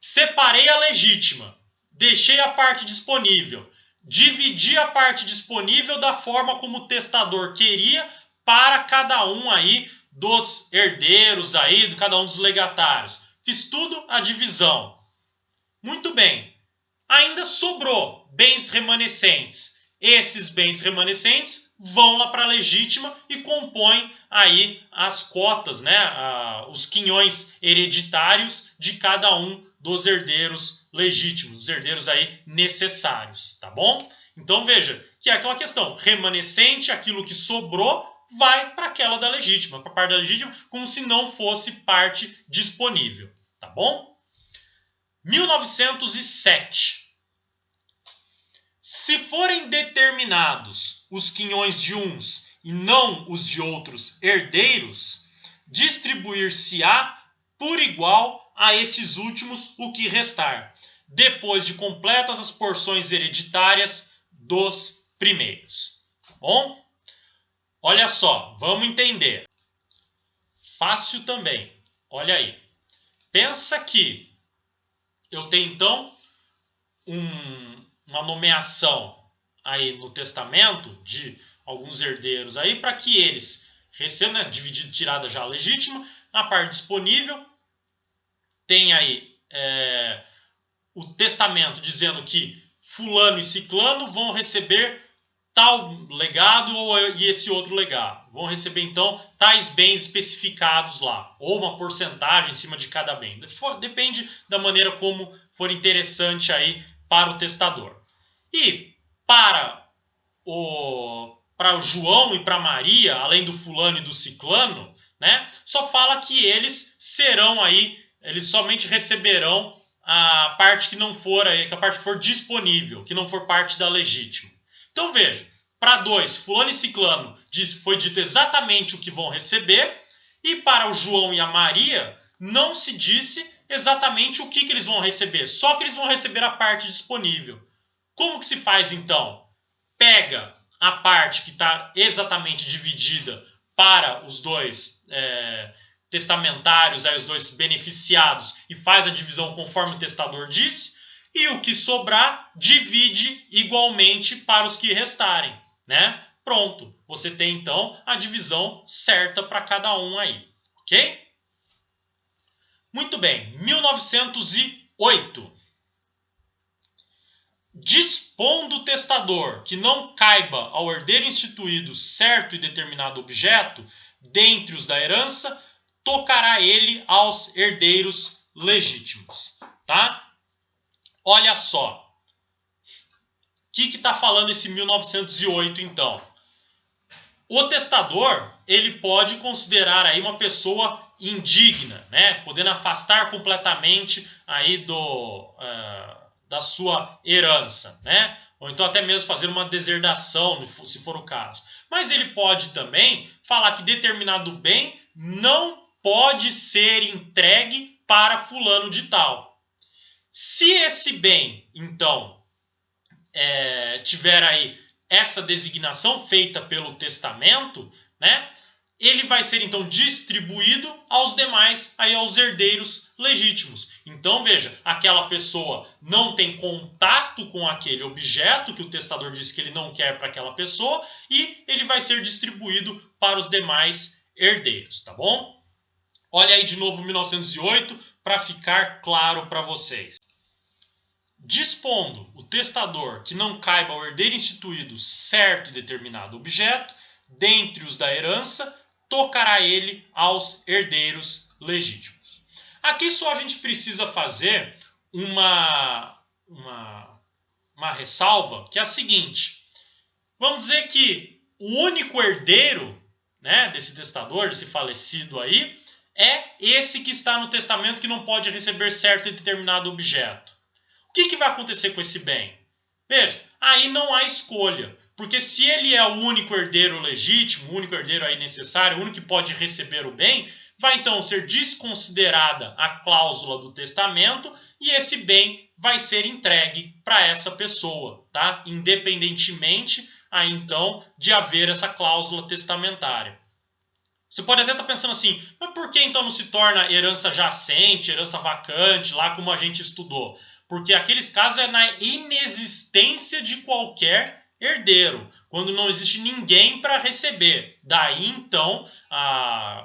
Separei a legítima, deixei a parte disponível, dividi a parte disponível da forma como o testador queria para cada um aí dos herdeiros aí, de cada um dos legatários. Fiz tudo a divisão. Muito bem. Ainda sobrou bens remanescentes. Esses bens remanescentes vão lá para a legítima e compõem aí as cotas, né? Os quinhões hereditários de cada um dos herdeiros legítimos, os herdeiros aí necessários, tá bom? Então veja que é aquela questão, remanescente, aquilo que sobrou, vai para aquela da legítima, para a parte da legítima, como se não fosse parte disponível, tá bom? 1907. Se forem determinados os quinhões de uns e não os de outros herdeiros, distribuir-se-á por igual a estes últimos o que restar, depois de completas as porções hereditárias dos primeiros. Tá bom? Olha só, vamos entender. Fácil também. Olha aí. Pensa que eu tenho então uma nomeação aí no testamento de alguns herdeiros aí para que eles recebam, né, dividido, tirada já a legítima, na parte disponível tem aí o testamento dizendo que fulano e ciclano vão receber tal legado e esse outro legado. Vão receber, então, tais bens especificados lá, ou uma porcentagem em cima de cada bem. Depende da maneira como for interessante aí para o testador. E para o João e para Maria, além do fulano e do ciclano, né, só fala que eles serão aí, eles somente receberão a parte que não for aí, que a parte for disponível, que não for parte da legítima. Então veja, para dois, fulano e ciclano, foi dito exatamente o que vão receber, e para o João e a Maria não se disse exatamente o que eles vão receber, só que eles vão receber a parte disponível. Como que se faz então? Pega a parte que está exatamente dividida para os dois testamentários, aí os dois beneficiados, e faz a divisão conforme o testador disse, e o que sobrar divide igualmente para os que restarem, né? Pronto, você tem então a divisão certa para cada um aí, ok? Muito bem, 1908. Dispondo o testador que não caiba ao herdeiro instituído certo e determinado objeto, dentre os da herança, tocará ele aos herdeiros legítimos, tá? Olha só. O que está falando esse 1908, então? O testador, ele pode considerar aí uma pessoa indigna, né? Podendo afastar completamente aí da sua herança, né? Ou então até mesmo fazer uma deserdação, se for o caso. Mas ele pode também falar que determinado bem não pode ser entregue para fulano de tal. Se esse bem, então, tiver aí essa designação feita pelo testamento, né, ele vai ser então distribuído aos demais, aí aos herdeiros legítimos. Então veja, aquela pessoa não tem contato com aquele objeto que o testador disse que ele não quer para aquela pessoa, e ele vai ser distribuído para os demais herdeiros, tá bom? Olha aí de novo 1908 para ficar claro para vocês. Dispondo o testador que não caiba ao herdeiro instituído certo e determinado objeto, dentre os da herança, tocará ele aos herdeiros legítimos. Aqui só a gente precisa fazer uma ressalva, que é a seguinte. Vamos dizer que o único herdeiro, né, desse testador, desse falecido aí, é esse que está no testamento que não pode receber certo e determinado objeto. O que vai acontecer com esse bem? Veja, aí não há escolha. Porque se ele é o único herdeiro legítimo, o único herdeiro aí necessário, o único que pode receber o bem, vai então ser desconsiderada a cláusula do testamento e esse bem vai ser entregue para essa pessoa, tá? Independentemente aí então de haver essa cláusula testamentária. Você pode até estar pensando assim, mas por que então não se torna herança jacente, herança vacante, lá como a gente estudou? Porque aqueles casos é na inexistência de qualquer herdeiro, quando não existe ninguém para receber. Daí então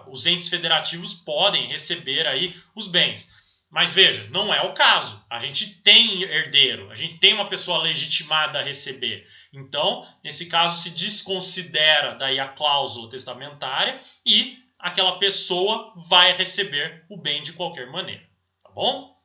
os entes federativos podem receber aí os bens. Mas veja, não é o caso. A gente tem herdeiro, a gente tem uma pessoa legitimada a receber. Então, nesse caso, se desconsidera daí a cláusula testamentária e aquela pessoa vai receber o bem de qualquer maneira. Tá bom?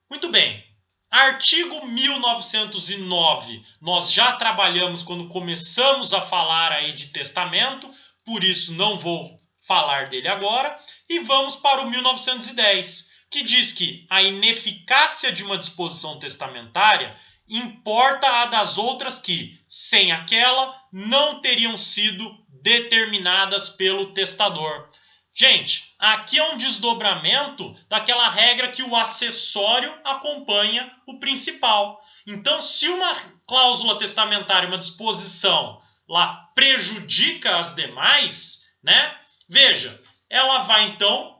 Muito bem. Artigo 1909. Nós já trabalhamos quando começamos a falar aí de testamento, por isso não vou falar dele agora. E vamos para o 1910. Que diz que a ineficácia de uma disposição testamentária importa a das outras que, sem aquela, não teriam sido determinadas pelo testador. Gente, aqui é um desdobramento daquela regra que o acessório acompanha o principal. Então, se uma cláusula testamentária, uma disposição lá prejudica as demais, né? Veja, ela vai então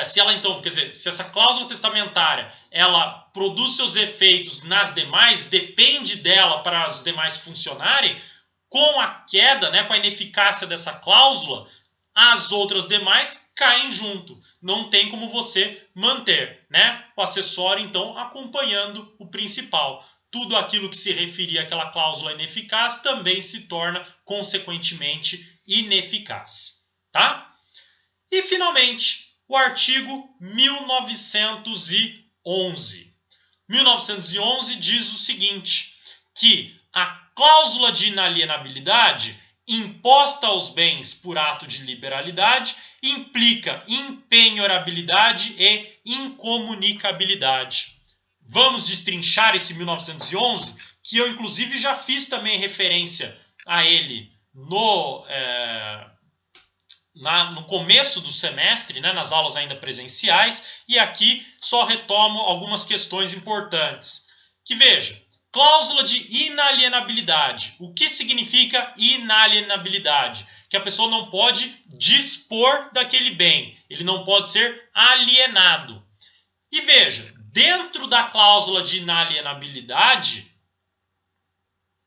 se essa cláusula testamentária ela produz seus efeitos nas demais, depende dela para as demais funcionarem, com a queda, né, com a ineficácia dessa cláusula, as outras demais caem junto. Não tem como você manter, né, o acessório, então, acompanhando o principal. tudo aquilo que se referia àquela cláusula ineficaz também se torna, consequentemente, ineficaz. Tá? E, finalmente, o artigo 1911. 1911 diz o seguinte, que a cláusula de inalienabilidade imposta aos bens por ato de liberalidade implica impenhorabilidade e incomunicabilidade. Vamos destrinchar esse 1911, que eu inclusive já fiz também referência a ele no começo do semestre, né, nas aulas ainda presenciais, e aqui só retomo algumas questões importantes. Que veja, cláusula de inalienabilidade. O que significa inalienabilidade? Que a pessoa não pode dispor daquele bem, ele não pode ser alienado. E veja, dentro da cláusula de inalienabilidade,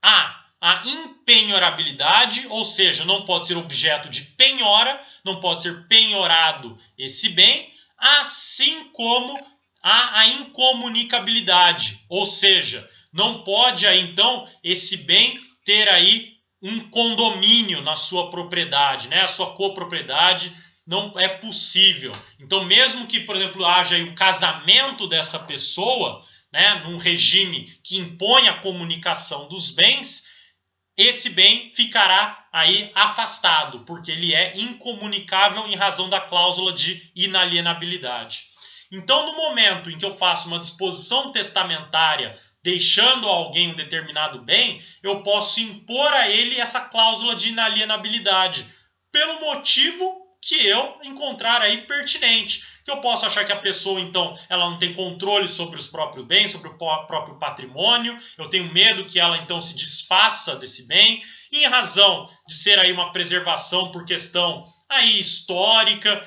há a impenhorabilidade, ou seja, não pode ser objeto de penhora, não pode ser penhorado esse bem, assim como há a incomunicabilidade, ou seja, não pode aí, então, esse bem ter aí um condomínio na sua propriedade, né? A sua copropriedade não é possível. Então, mesmo que, por exemplo, haja aí o casamento dessa pessoa, né, num regime que impõe a comunicação dos bens, esse bem ficará aí afastado, porque ele é incomunicável em razão da cláusula de inalienabilidade. Então, no momento em que eu faço uma disposição testamentária deixando a alguém um determinado bem, eu posso impor a ele essa cláusula de inalienabilidade, pelo motivo que eu encontrar aí pertinente. Que eu posso achar que a pessoa, então, ela não tem controle sobre os próprios bens, sobre o próprio patrimônio, eu tenho medo que ela, então, se desfaça desse bem, e em razão de ser aí uma preservação por questão aí histórica,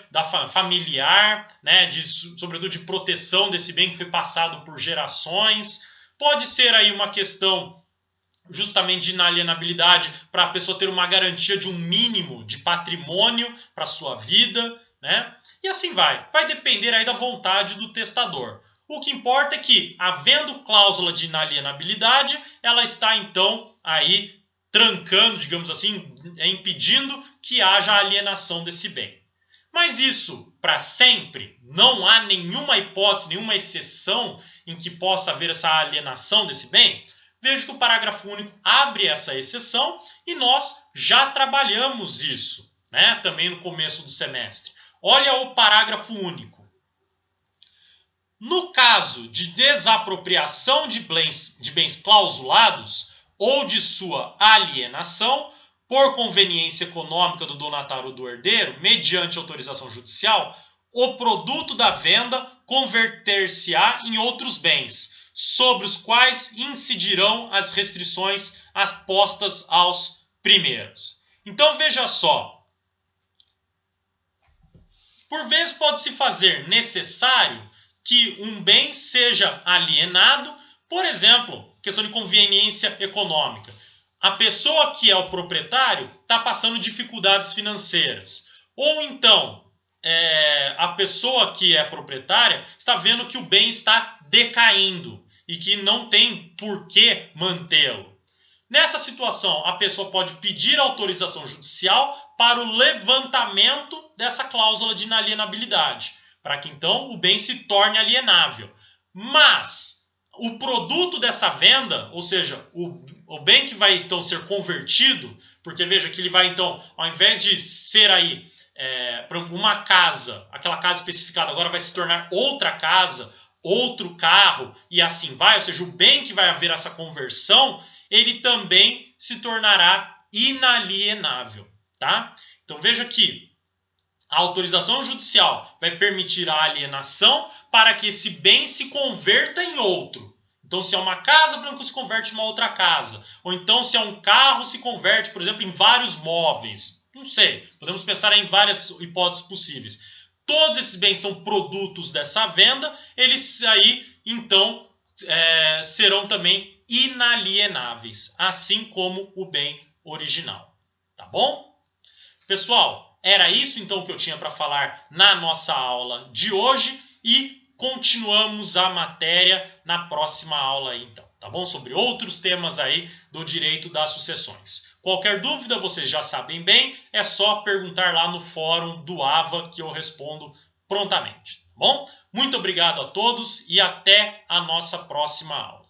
familiar, né, sobretudo de proteção desse bem que foi passado por gerações, pode ser aí uma questão justamente de inalienabilidade para a pessoa ter uma garantia de um mínimo de patrimônio para a sua vida, né? E assim vai. Vai depender aí da vontade do testador. O que importa é que, havendo cláusula de inalienabilidade, ela está então aí trancando, digamos assim, impedindo que haja alienação desse bem. Mas isso, para sempre, não há nenhuma hipótese, nenhuma exceção em que possa haver essa alienação desse bem? Veja que o parágrafo único abre essa exceção e nós já trabalhamos isso, né, também no começo do semestre. Olha o parágrafo único. No caso de desapropriação de bens clausulados ou de sua alienação, por conveniência econômica do donatário ou do herdeiro, mediante autorização judicial, o produto da venda converter-se-á em outros bens, sobre os quais incidirão as restrições postas aos primeiros. Então veja só, por vezes pode-se fazer necessário que um bem seja alienado, por exemplo, questão de conveniência econômica. A pessoa que é o proprietário está passando dificuldades financeiras. Ou então, a pessoa que é proprietária está vendo que o bem está decaindo e que não tem por que mantê-lo. Nessa situação, a pessoa pode pedir autorização judicial para o levantamento dessa cláusula de inalienabilidade, para que então o bem se torne alienável. Mas o produto dessa venda, ou seja, o bem que vai então ser convertido, porque veja que ele vai então, ao invés de ser aí uma casa, aquela casa especificada agora vai se tornar outra casa, outro carro e assim vai, ou seja, o bem que vai haver essa conversão, ele também se tornará inalienável, tá? Então veja que a autorização judicial vai permitir a alienação para que esse bem se converta em outro. Então, se é uma casa, por exemplo, se converte em uma outra casa. Ou então, se é um carro, se converte, por exemplo, em vários móveis. Não sei, podemos pensar em várias hipóteses possíveis. Todos esses bens são produtos dessa venda, eles aí, então, serão também inalienáveis, assim como o bem original. Tá bom? Pessoal, era isso então que eu tinha para falar na nossa aula de hoje e continuamos a matéria na próxima aula então. tá bom? Sobre outros temas aí do direito das sucessões. Qualquer dúvida, vocês já sabem bem, é só perguntar lá no fórum do AVA que eu respondo prontamente, tá bom? Muito obrigado a todos e até a nossa próxima aula.